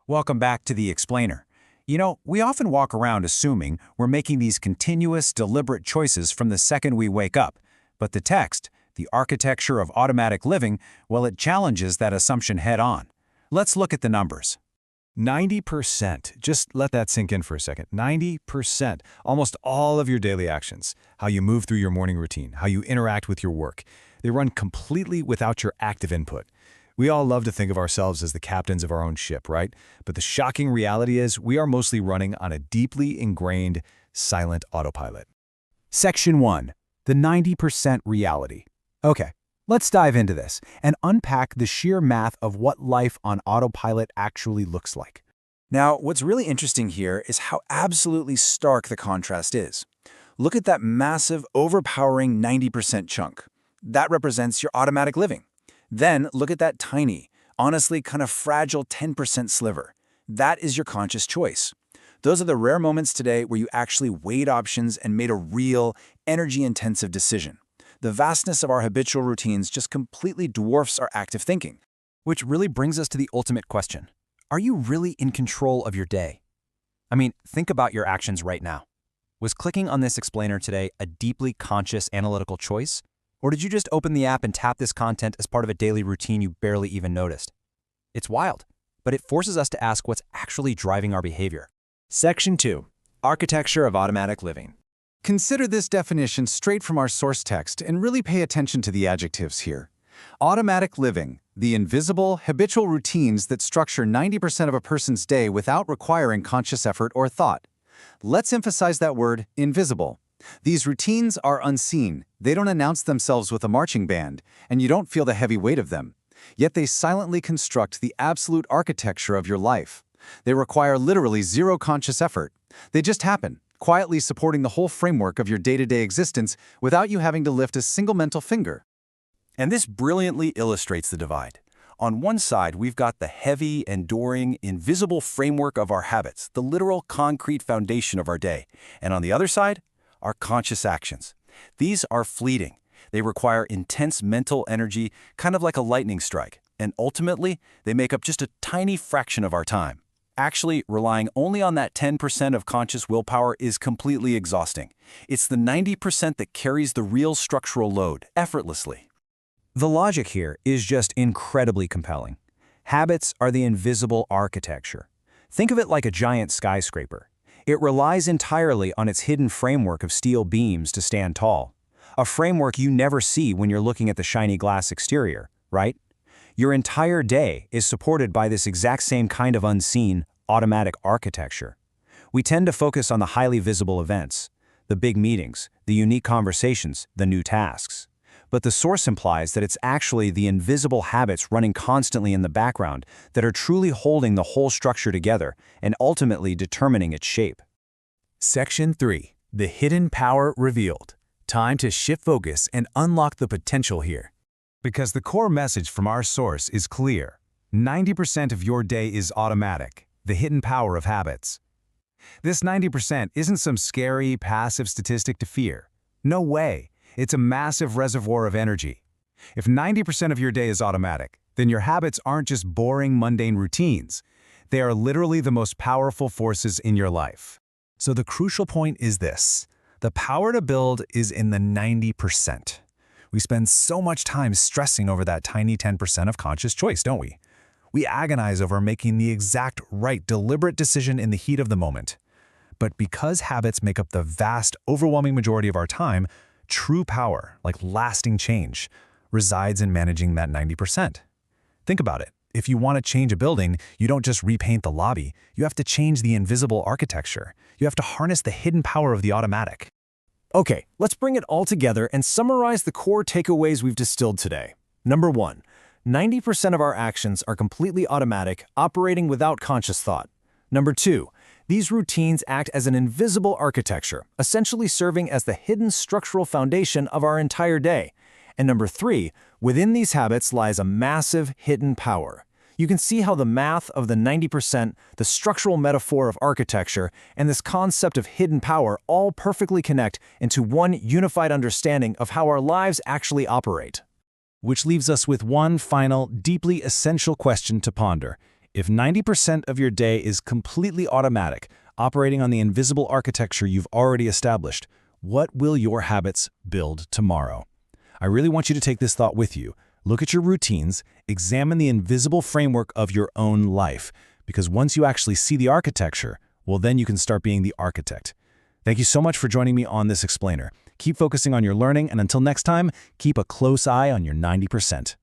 Welcome back to the Explainer. We often walk around assuming we're making these continuous, deliberate choices from the second we wake up. But the text, the architecture of automatic living, well, it challenges that assumption head-on. Let's look at the numbers. 90%. Just let that sink in for a second. 90%. Almost all of your daily actions, how you move through your morning routine, how you interact with your work, they run completely without your active input. We all love to think of ourselves as the captains of our own ship, right? But the shocking reality is we are mostly running on a deeply ingrained, silent autopilot. Section 1. The 90% reality. Okay, let's dive into this and unpack the sheer math of what life on autopilot actually looks like. Now, what's really interesting here is how absolutely stark the contrast is. Look at that massive, overpowering 90% chunk. That represents your automatic living. Then look at that tiny, honestly kind of fragile 10% sliver. That is your conscious choice. Those are the rare moments today where you actually weighed options and made a real, energy-intensive decision. The vastness of our habitual routines just completely dwarfs our active thinking. Which really brings us to the ultimate question. Are you really in control of your day? I mean, think about your actions right now. Was clicking on this explainer today a deeply conscious analytical choice? Or did you just open the app and tap this content as part of a daily routine you barely even noticed? It's wild, but it forces us to ask what's actually driving our behavior. Section 2. Architecture of automatic living. Consider this definition straight from our source text and really pay attention to the adjectives here. Automatic living, the invisible, habitual routines that structure 90% of a person's day without requiring conscious effort or thought. Let's emphasize that word, invisible. These routines are unseen. They don't announce themselves with a marching band, and you don't feel the heavy weight of them. Yet they silently construct the absolute architecture of your life. They require literally zero conscious effort. They just happen, quietly supporting the whole framework of your day-to-day existence without you having to lift a single mental finger. And this brilliantly illustrates the divide. On one side, we've got the heavy, enduring, invisible framework of our habits, the literal concrete foundation of our day. And on the other side, our conscious actions. These are fleeting. They require intense mental energy, kind of like a lightning strike. And ultimately, they make up just a tiny fraction of our time. Actually, relying only on that 10% of conscious willpower is completely exhausting. It's the 90% that carries the real structural load, effortlessly. The logic here is just incredibly compelling. Habits are the invisible architecture. Think of it like a giant skyscraper. It relies entirely on its hidden framework of steel beams to stand tall. A framework you never see when you're looking at the shiny glass exterior, right? Your entire day is supported by this exact same kind of unseen, automatic architecture. We tend to focus on the highly visible events, the big meetings, the unique conversations, the new tasks. But the source implies that it's actually the invisible habits running constantly in the background that are truly holding the whole structure together and ultimately determining its shape. Section 3. The hidden power revealed. Time to shift focus and unlock the potential here. Because the core message from our source is clear. 90% of your day is automatic, the hidden power of habits. This 90% isn't some scary, passive statistic to fear. No way. It's a massive reservoir of energy. If 90% of your day is automatic, then your habits aren't just boring, mundane routines. They are literally the most powerful forces in your life. So the crucial point is this. The power to build is in the 90%. We spend so much time stressing over that tiny 10% of conscious choice, don't we? We agonize over making the exact right, deliberate decision in the heat of the moment. But because habits make up the vast, overwhelming majority of our time, true power, like lasting change, resides in managing that 90%. Think about it. If you want to change a building, you don't just repaint the lobby. You have to change the invisible architecture. You have to harness the hidden power of the automatic. Okay, let's bring it all together and summarize the core takeaways we've distilled today. Number 1, 90% of our actions are completely automatic, operating without conscious thought. Number 2, these routines act as an invisible architecture, essentially serving as the hidden structural foundation of our entire day. And number 3, within these habits lies a massive hidden power. You can see how the math of the 90%, the structural metaphor of architecture, and this concept of hidden power all perfectly connect into one unified understanding of how our lives actually operate. Which leaves us with one final, deeply essential question to ponder. If 90% of your day is completely automatic, operating on the invisible architecture you've already established, what will your habits build tomorrow? I really want you to take this thought with you. Look at your routines, examine the invisible framework of your own life, because once you actually see the architecture, well, then you can start being the architect. Thank you so much for joining me on this explainer. Keep focusing on your learning, and until next time, keep a close eye on your 90%.